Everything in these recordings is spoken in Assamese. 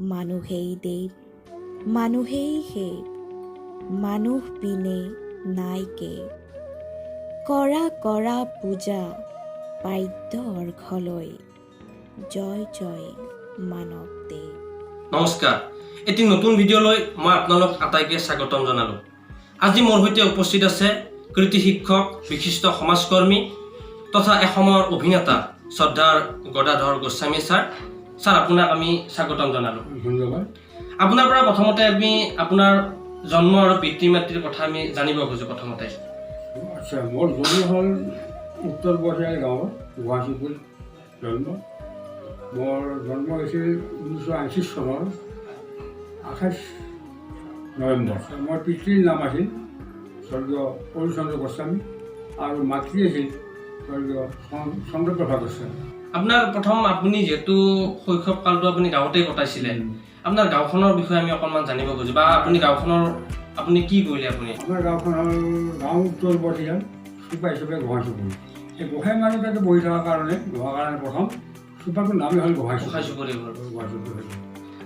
মানুহেই দেৱ মানুহেই শেৱ মানুহ বিনে নাইকে কৰা কৰা পূজা বাদ্য অৰ্ঘলৈ জয় জয় মানৱ দেৱ। নমস্কাৰ, এটি নতুন ভিডিঅ'লৈ মই আপোনালোক আটাইকে স্বাগতম জনালোঁ। আজি মোৰ সৈতে উপস্থিত আছে কৃতি শিক্ষক, বিশিষ্ট সমাজকৰ্মী তথা এসময়ৰ অভিনেতা শ্ৰদ্ধাৰ গদাধৰ গোস্বামী ছাৰ। ছাৰ, আপোনাক আমি স্বাগতম জনালোঁ। ধন্যবাদ। আপোনাৰ পৰা প্ৰথমতে আমি আপোনাৰ জন্ম আৰু পিতৃ মাতৃৰ কথা আমি জানিব খোজোঁ। প্ৰথমতে আচ্ছা, মোৰ জন্ম হ'ল উত্তৰ বৰহিয়াল গাঁৱত, গুৱাহাটীপুৰ জন্ম। মোৰ জন্ম হৈছিল 1980 চনৰ 28 নৱেম্বৰ। মোৰ পিতৃৰ নাম আছিল স্বৰ্গীয় পৰচন্দ্ৰ গোস্বামী আৰু মাতৃ আছিল স্বৰ্গীয় চন্দ্ৰপ্ৰভা গোস্বামী। আপোনাৰ আপুনি যিহেতু শৈশৱ কালটো আপুনি গাঁৱতে কটাইছিলে, আপোনাৰ গাঁওখনৰ বিষয়ে আমি অকণমান জানিব খোজোঁ, বা গাঁওখনৰ আপুনি কি কৰিলে? আমাৰ গাঁওখন হ'ল গাঁও উত্তৰ বৰহিয়াল, চুপা হিচাপে গোহাঁইচুবুৰী। এই গোহাঁই মানুহ তাতে বহি থকাৰ কাৰণে প্ৰথম চুপাটোৰ নামেই হ'ল গোহাঁইচুবুৰী।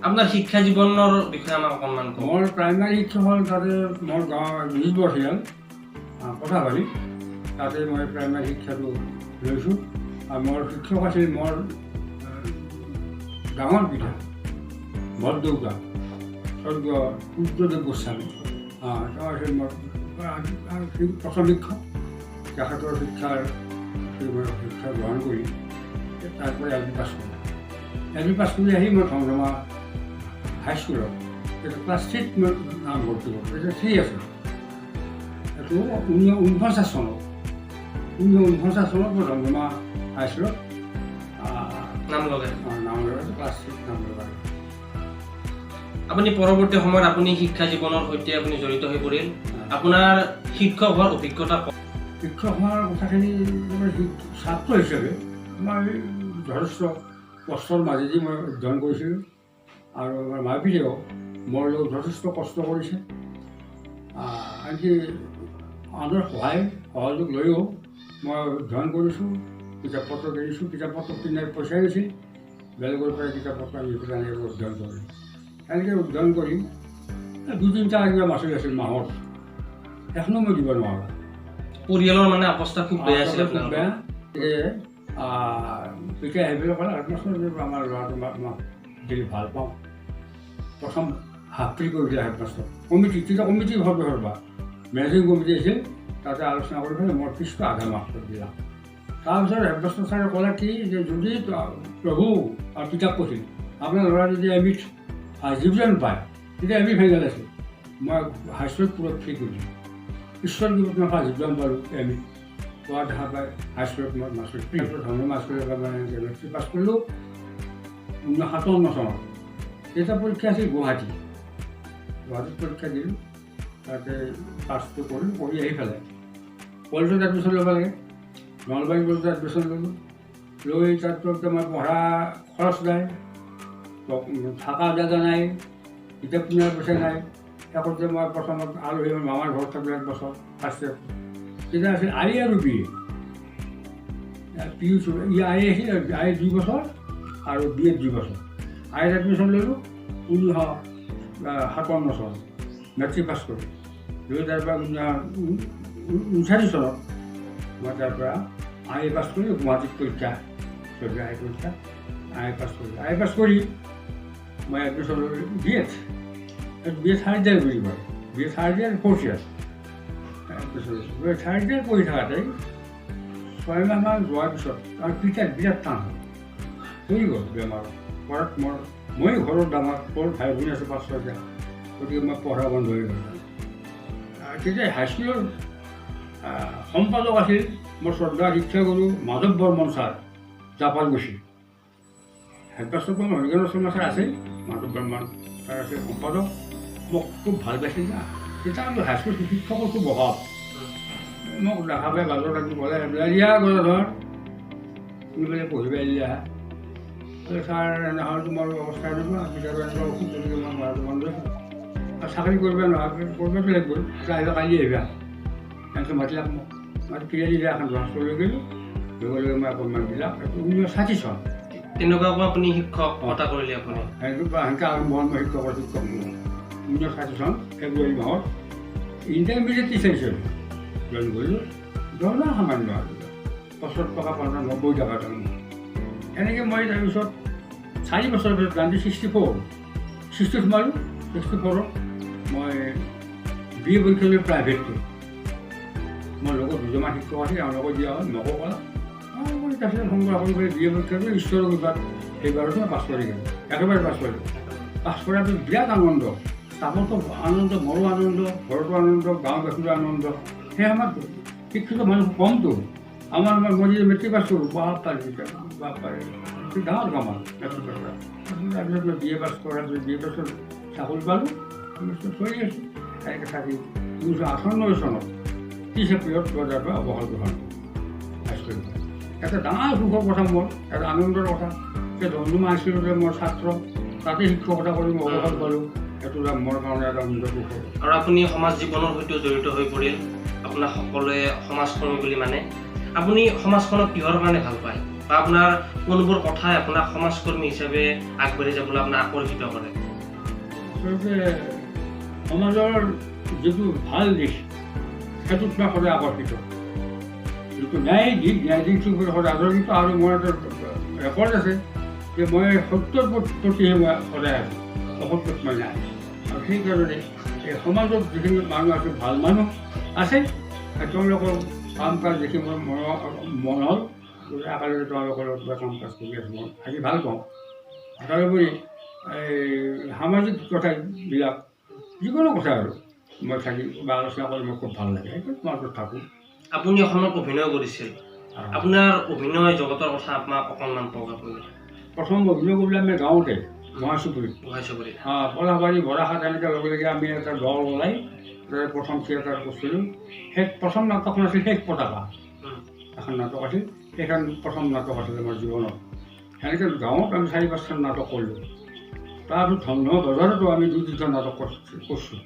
আপোনাৰ শিক্ষা জীৱনৰ বিষয়ে আমাক অকণমান কওক। মোৰ প্ৰাইমাৰী শিক্ষা হ'ল তাতে মোৰ গাঁৱৰ নিজ বৰহিয়াল কথাবাৰী, তাতে মই প্ৰাইমাৰী শিক্ষাটো লৈছোঁ। আৰু মোৰ শিক্ষক আছিল মোৰ ডাঙৰ পিতা বৰদেউতা স্বৰ্গীয় ৰুদ্ৰদেৱ গোস্বামী। তেওঁ আছিল মোৰ প্ৰথম শিক্ষক। তেখেতৰ শিক্ষা গ্ৰহণ কৰি তাৰপৰা এল পি পাছ কৰিলোঁ। এল পি পাছ কৰি আহি মই ধমধমা হাইস্কুলত ক্লাছ 3ত মই নাম ভৰ্তি কৰোঁ। তেতিয়া 3 আছিল। এইটো 1949 চনত মই ধমধমা হাইস্কুলত নাম লগাই ক্লাছ 3ত নাম লগাই। আপুনি পৰৱৰ্তী সময়ত আপুনি শিক্ষা জীৱনৰ সৈতে আপুনি জড়িত হৈ পৰিল। আপোনাৰ শিক্ষক হোৱাৰ অভিজ্ঞতা কওক। শিক্ষক হোৱাৰ কথাখিনি ছাত্ৰ হিচাপে মই যথেষ্ট কষ্টৰ মাজেদি মই অধ্যয়ন কৰিছিলোঁ, আৰু আমাৰ মাতৃয়েও মোৰ লগত যথেষ্ট কষ্ট কৰিছে। আনকি আনৰ সহযোগ লৈও মই অধ্যয়ন কৰিছোঁ, কিতাপ পত্ৰ কিনিছোঁ। কিতাপ পত্ৰ কিনাৰ পইচাই গৈছিল, বেলেগৰ পৰা কিতাপ পত্ৰ আনি পেলাই এনেকৈ অধ্যয়ন কৰিলোঁ। এনেকৈ অধ্যয়ন কৰি 2-3টা কিবা মাচুল আছিল মাহত, এখনো মই দিব নোৱাৰোঁ। পৰিয়ালৰ অৱস্থা খুব বেয়া আছিল। খুব বেয়া। তেতিয়া সেইবিলাক ক'লে হেডমাষ্টাৰ আমাৰ ল'ৰাটো যদি ভাল পাওঁ, প্ৰথম হাফ্ৰী কৰি দিলে হেডমাষ্টাৰ কমিটি। তেতিয়া কমিটি ঘৰবা মেনেজিং কমিটি আছিল, তাতে আলোচনা কৰি পেলাই মোৰ ফিজটো আধা মাফ কৰি দিলাম। তাৰপিছত হেডমাষ্টাৰ ছাৰে ক'লে কি যে যদি প্ৰভু আৰু কিতাপ কৈছিল আপোনাৰ ল'ৰা যদি এমিত ডিভিজন পায়, তেতিয়া এমি ফাইনেল আছিল। মই হাইস্কুলত পুৰত ফ্ৰী কৰি দিলোঁ। ঈশ্বৰ কিবাত মই ফাৰ্ষ্ট ডিভিজন পালোঁ এমিত। পোৱা দেখা পাই হাইস্কুলত মই মাষ্টৰ ধৰ্ম মাষ্টৰ মানে মেট্ৰিক পাছ কৰিলোঁ 1957 চনত। এটা পৰীক্ষা আছিল গুৱাহাটীত পৰীক্ষা দিলোঁ, তাতে পাছটো কৰিলোঁ। কৰি আহি পেলাই কলেজত এডমিশ্যন ল'ব লাগে, নলবাৰী কলেজত এডমিশ্যন ল'লোঁ। লৈ তাৰপিছত মই পঢ়া খৰচ নাই, থকা জাগা নাই, কিতাপ কিনাৰ পইচা নাই। শেষত যে মই প্ৰথমত আৰু সেই মামাৰ ঘৰত থাকিলোঁ 1 বছৰ ফাৰ্ষ্ট ইয়েৰ। তেতিয়া আছিল আই আৰু বি এ। পি ইউ আই আছিল, আই 2 বছৰ আৰু বি এড 2 বছৰ। আইত এডমিশ্যন ল'লোঁ 1957 চনত, মেট্ৰিক পাছ কৰিলোঁ। লৈ তাৰপৰা 1959 চনত মই তাৰপৰা আই পাছ কৰি গুৱাহাটীত পৰীক্ষা আই পৰীক্ষা পাছ কৰিলোঁ। আই পাছ কৰি মই এডমিশ্যন ল'লোঁ বি এড থাৰ্ড ইয়েৰ বুলি কয়, B Ed third year 4th year. Third year পঢ়ি থাকোঁতে 6 মাহমান যোৱাৰ পিছত আৰু বিৰাট টান হ'ল, পৰি গ'ল বেমাৰত। ঘৰত মই ঘৰত ডাঙৰ ভাই ভনী আছোঁ 5-6টা, গতিকে মই পঢ়া বন্ধ হৈ গ'ল। তেতিয়া হাইস্কুলৰ সম্পাদক আছিল মোৰ শ্ৰদ্ধা শিক্ষাগুৰু মাধৱ বৰ্মন ছাৰ, জাপালগুছি। হেডমাষ্টাৰটো হৰিগণৰ শৰ্মা ছাৰ আছিল, মাধৱ বৰ্মন ছাৰ আছিল সম্পাদক। মোক খুব ভাল পাইছিল না। তেতিয়া আমি হাইস্কুল শিক্ষকৰ খুব অভাৱ। মোক দেখা পাই বাজৰ লাগি ক'লে দিয়া গদাধৰ তুমি বোলে পঢ়িব আহিলি আহা। ছাৰ এনেহ'লে তোমাৰ অৱস্থা এনেকুৱা, পিতাৰো এনেকুৱা অসুখ, গতিকে মই পঢ়াটো বন্ধ হৈছোঁ। চাকৰি কৰিব নোৱাৰা, কৰিবতো লাগিব, আহিবা কালি আহিবা। তাৰপিছত মাতিলাক মোক, মাতি ক্ৰীড়া এখন জহাজ লৈ গ'লোঁ। লগে লগে মই অকণমান দিলাক। 1960 চন তেনেকুৱাকৈ আপুনি শিক্ষকতা কৰিলে আপুনি? সেনেকৈ আৰম্ভ হ'ল মই শিক্ষকৰ শিক্ষক 1960 চন ফেব্ৰুৱাৰী মাহত ইণ্টাৰমিডিয়েট টিচাৰ হিচাপে জইন কৰিলোঁ। দৰমহা সামান্য আৰু 70 টকা 90 টকা তাৰমানে। এনেকৈ মই তাৰপিছত 4 বছৰৰ পিছত 1960 সোমালোঁ। 64ত মই BA পৰীক্ষা লৈ প্ৰাইভেটকৈ মোৰ লগত দুজনমান শিক্ষক আছে, তেওঁৰ লগত দিয়া হ'ল। মোকো ক'লা মই তাৰপিছত সংগ্ৰহ কৰি BA পৰীক্ষা কৰি ঈশ্বৰৰ কৃপাত সেইবাৰতো মই পাছ কৰি গ'লোঁ, একেবাৰে পাছ কৰিলোঁ। পাছ কৰাৰ পিছত বিৰাট আনন্দ, তামোলতো আনন্দ, মোৰো আনন্দ, ঘৰতো আনন্দ, গাঁওবাসীৰো আনন্দ। সেই সময়ত শিক্ষিত মানুহ কমটো। আমাৰ মই যদি মেট্ৰিক পাছ কৰোঁ বাপাৰে ডাঙৰ কাম আৰু মেট্ৰিক পাছ কৰা। তাৰপিছত মই BA পাছ কৰাৰ পিছত BA পাছত চাকৰি পালোঁ, চলি আছোঁ। এনেকৈ থাকি 1998 চনত 30 এপ্ৰিলত বজাৰৰ পৰা অৱসৰ গ্ৰহণ হাইস্কুলৰ পৰা। এটা ডাঙৰ সুখৰ কথা, মোৰ এটা আনন্দৰ কথা যে ধমধমা হাইস্কুলতে মোৰ ছাত্ৰ, তাতে শিক্ষকতা কৰি মই অৱসৰ পালোঁ। এইটো মোৰ কাৰণে এটা সুন্দৰ সুখ। আৰু আপুনি সমাজ জীৱনৰ সৈতে জড়িত হৈ পৰিল, আপোনাক সকলোৱে সমাজকৰ্মী বুলি মানে। আপুনি সমাজখনক কিহৰ কাৰণে ভাল পায়, বা আপোনাৰ কোনবোৰ কথাই আপোনাক সমাজকৰ্মী হিচাপে আগবাঢ়ি যাবলৈ আপোনাক আকৰ্ষিত কৰে? আচলতে সমাজৰ যিটো ভাল দিশ সেইটোত মই সদায় আকৰ্ষিত। যিটো ন্যায় দিশটো সদায় আকৰ্ষিত। আৰু মোৰ এটা ৰেকৰ্ড আছে যে মই সত্যৰ প্ৰতিহে মই সদায় আছোঁ, অসত্যত মই নাই। আৰু সেইকাৰণে এই সমাজত যিখিনি মানুহ আছে, ভাল মানুহ আছে, তেওঁলোকৰ কাম কাজ দেখি মোৰ মন হ'ল একেলগে তেওঁলোকৰ কিবা কাম কাজ কৰি আছোঁ। মই থাকি ভাল পাওঁ। তাৰোপৰি এই সামাজিক কথাবিলাক যিকোনো কথা আৰু মই থাকি বা আলোচনা কৰি মোৰ খুব ভাল লাগে, সেইটো মাজত থাকোঁ। আপুনি অসমত অভিনয় কৰিছিল, আপোনাৰ অভিনয় জগতৰ কথা আপোনাক অকণমান কওক আপুনি। প্ৰথম অভিনয় কৰিলে আমি গাঁৱতে মহাচুবুৰীত পলাশবাৰী বৰাহাট এনেকৈ লগে লগে আমি এটা দল ওলাই প্ৰথম থিয়েটাৰ কৰিছিলোঁ। সেই প্ৰথম নাটকখন আছিল শেষ পতাকা, এখন নাটক আছিল। সেইখন প্ৰথম নাটক আছিলে মোৰ জীৱনত। সেনেকৈ গাঁৱত আমি 4-5খন নাটক কৰিলোঁ। তাৰপিছত ধমধমা বজাৰতো আমি 2-3খন নাটক কৰিছোঁ।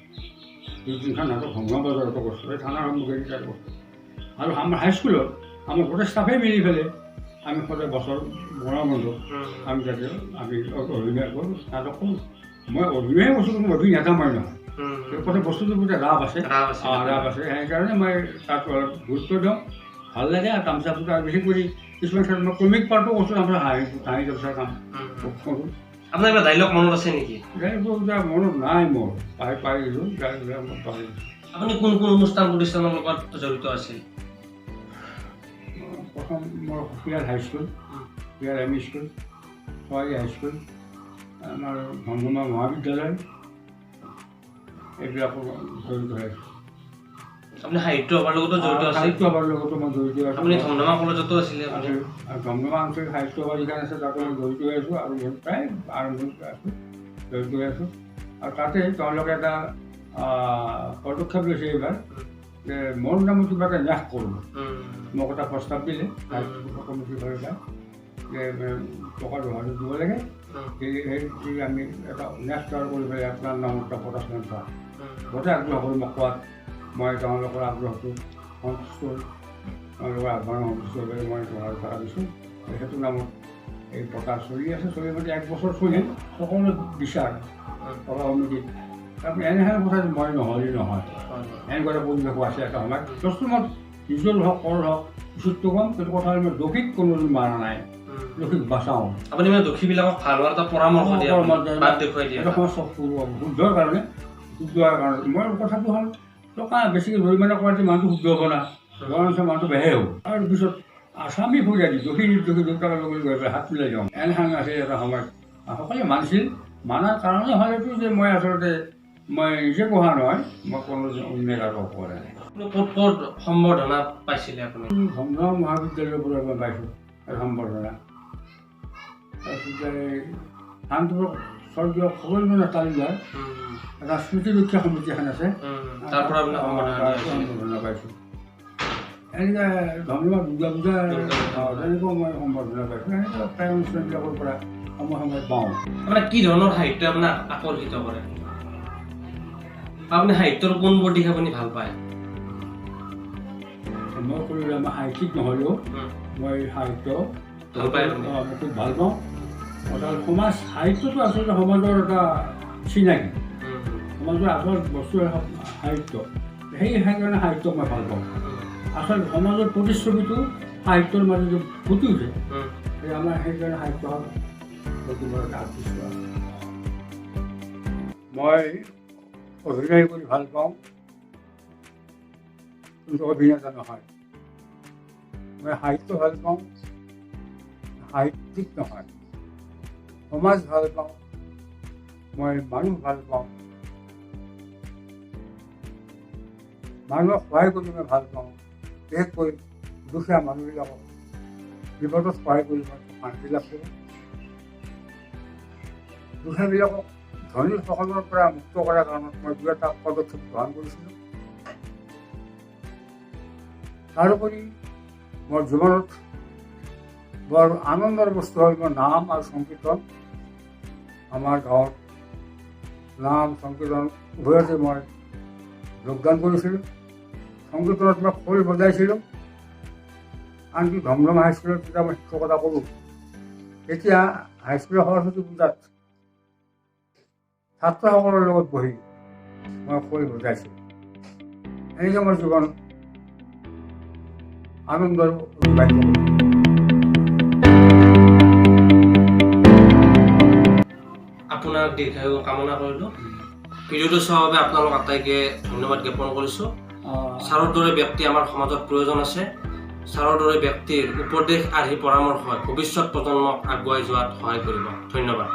2-3খন নাটক ধমধমা বজাৰতো কৰিছোঁ, এই থানাৰ সন্মুখেদি তাত কৰিছোঁ। আৰু আমাৰ হাইস্কুলত আমাৰ গোটেই ষ্টাফে মিলি পেলাই আমি সদায় বছৰ বন্ধত আমি যাতে আমি অভিনয় কৰোঁ, নাটক কৰোঁ। মই অভিনয়ে কৰিছোঁ, কিন্তু অভিনেতা মই নহয়। গোটেই বস্তুটোৰ প্ৰতি ৰাপ আছে। সেইকাৰণে মই তাত অলপ গুৰুত্ব দিওঁ, ভাল লাগে। আৰু তামচা ফুটা বিশেষ কৰি কিছুমান ক্ষেত্ৰত মই কমিক পাৰ্টো কৰিছোঁ, আমাৰ হাঁহি তামচা কাম কৰোঁ। আপোনাৰ কিবা ডাইলগ মনত আছে নেকি? ডাইলগ মনত নাই মোৰ, পাই গ'লোঁ। আপুনি কোন কোন অনুষ্ঠান প্ৰতিষ্ঠানৰ লগত জড়িত আছিল? প্ৰথম মোৰ Hokiyal high school, Hokiyal M E school, Khowari high school, আমাৰ ধমধমা মহাবিদ্যালয়, এইবিলাকৰ জড়িত হৈ আছোঁ। আপুনি সাহিত্য সভাৰ লগতো জড়িত আছিল? সাহিত্য সভাৰ লগতো মই জড়িত আছোঁ। আপুনি ধমধমা কলেজতো আছিলে? ধমধমা আঞ্চলিক সাহিত্য সভা যিখন আছে তাতে মই জড়িত হৈ আছোঁ, আৰু প্ৰায় আৰম্ভণিতে আছোঁ, জড়িত হৈ আছোঁ। আৰু তাতে তেওঁলোকে এটা পদক্ষেপ লৈছে এইবাৰ যে মোৰ নামত কিবা এটা ন্যাস কৰোঁ। মোক এটা প্ৰস্তাৱ দিলে কমিটিৰ ফালৰ পৰা যে টকা 2,000 দিব লাগে, সেই আমি এটা ন্যাস তৈয়াৰ কৰি পেলাই আপোনাৰ নামত এটা পটাচমেণ্ট থোৱা। গোটেই আগ্ৰহ কৰি মোক কোৱাত মই তেওঁলোকৰ আগ্ৰহটো সন্তুষ্ট হ'ল, তেওঁলোকৰ আহ্বান সন্তুষ্ট হৈ পেলাই মই 2,000 টকা দিছোঁ। সেইটো নামত এই পতা চলি আছে। চলি মানে 1 বছৰ চলিল, সকলো বিচাৰ টকা সমিতিত। তাৰপৰা এনেহেন কথা মই নহ'লেই নহয়, এনেকুৱা এটা পৰিৱেশো আছে এটা সময়ত। বস্তু মই নিজৰ হওক, কৰ হওক, পিছতটো ক'ম, সেইটো কথা মই দোষীক কোনোদিন মাৰা নাই, দোষীক বাচাওঁ। আপুনি মানে দোষীবিলাকক ভাল হোৱাৰ এটা পৰামৰ্শ দিয়ে, বাট দেখুৱাই দিয়ে। এটা সময় শুদ্ধৰ কাৰণে, শুদ্ধ হোৱাৰ কাৰণে মই কথাটো হ'ল টকা বেছিকৈ জৰিমনা কৰাটো মানুহটো শুদ্ধ হ'ব না, বৰঞ্চ মানুহটো বেয়াহে হ'ব। আৰু পিছত আছামী ফুৰাই দি দোষী নিৰ্দোষী দুটাৰ লগত গৈ পেলাই হাত মিলাই যাওঁ, এনেহেন আছে এটা সময়ত। সকলোৱে মানিছিল, মানাৰ কাৰণে হ'লেতো যে মই আচলতে মই নিজে পঢ়া নহয়, মই কোনো অন্যায় কাৰো কৰা নাই। ক'ত ক'ত সম্বৰ্ধনা পাইছিলে আপুনি? ধমধমা মহাবিদ্যালয়ৰ পৰা মই পাইছোঁ সম্বৰ্ধনা। তাৰপিছতে শান্তিপুৰ স্বৰ্গীয় খগেন্দ্ৰনাথ তালুকদাৰ এটা স্মৃতি ৰক্ষা সমিতি এখন আছে, তাৰ পৰা সম্বৰ্ধনা পাইছোঁ। এনেকৈ ধমধমা দুৰ্গা পূজা তেনেকুৱাও মই সম্বৰ্ধনা পাইছোঁ। এনেকুৱা প্ৰায় অনুষ্ঠানবিলাকৰ পৰা সময়ে সময়ে পাওঁ। মানে কি ধৰণৰ সাহিত্য আপোনাক আকৰ্ষিত কৰে? আপুনি সাহিত্যৰ কোনবোৰ দিশ আপুনি ভাল পায়? মই ক'লোঁ আমাৰ সাহিত্যিক নহ'লেও মই সাহিত্য ভাল পায়, মই খুব ভাল পাওঁ। অৰ্থাৎ সমাজ সাহিত্যটো আচলতে সমাজৰ এটা চিনাকি, সমাজৰ আচল বস্তু সাহিত্য। সেইকাৰণে সাহিত্যক মই ভাল পাওঁ। আচলতে সমাজৰ প্ৰতিচ্ছবিটো সাহিত্যৰ মাজত ফুটি উঠে। আমাৰ সেইকাৰণে সাহিত্য প্ৰতি মোৰ এটা আকৃষ্ট আছে। মই অভিনয় কৰি ভাল পাওঁ, কিন্তু অভিনেতা নহয়। মই সাহিত্য ভাল পাওঁ, সাহিত্যিক নহয়। সমাজ ভাল পাওঁ, মই মানুহ ভাল পাওঁ, মানুহক সহায় কৰি মই ভাল পাওঁ। বিশেষকৈ দুখীয়া মানুহবিলাকক বিপদত সহায় কৰি মই শান্তি লাভ কৰোঁ। দুখীয়াবিলাকক ধনীসকলৰ পৰা মুক্ত কৰাৰ কাৰণত মই দুই এটা পদক্ষেপ গ্ৰহণ কৰিছিলোঁ। তাৰোপৰি মোৰ জীৱনত বৰ আনন্দৰ বস্তু হ'ল মোৰ নাম আৰু সংকীৰ্তন। আমাৰ গাঁৱত নাম সংকীৰ্তন উভয়তে মই যোগদান কৰিছিলোঁ। সংকীৰ্তনত মই খোল বজাইছিলোঁ। আনকি ধমধম হাইস্কুলত যেতিয়া মই শিক্ষকতা কৰোঁ, তেতিয়া হাইস্কুলৰ সৰস্বতী পূজাত ছাত্ৰসকলৰ লগত বহি মই খোল বজাইছিলোঁ। এনেকৈ মোৰ জীৱন আনন্দৰ অতিবাহিত কৰিলোঁ। আপোনাৰ দীৰ্ঘায়ু কামনা কৰিলোঁ। ভিডিঅ'টো চোৱাৰ বাবে আপোনালোক আটাইকে ধন্যবাদ জ্ঞাপন কৰিছোঁ। ছাৰৰ দৰে ব্যক্তি আমাৰ সমাজত প্ৰয়োজন আছে। ছাৰৰ দৰে ব্যক্তিৰ উপদেশ আৰ্হি পৰামৰ্শই ভৱিষ্যত প্ৰজন্মক আগুৱাই যোৱাত সহায় কৰিব। ধন্যবাদ।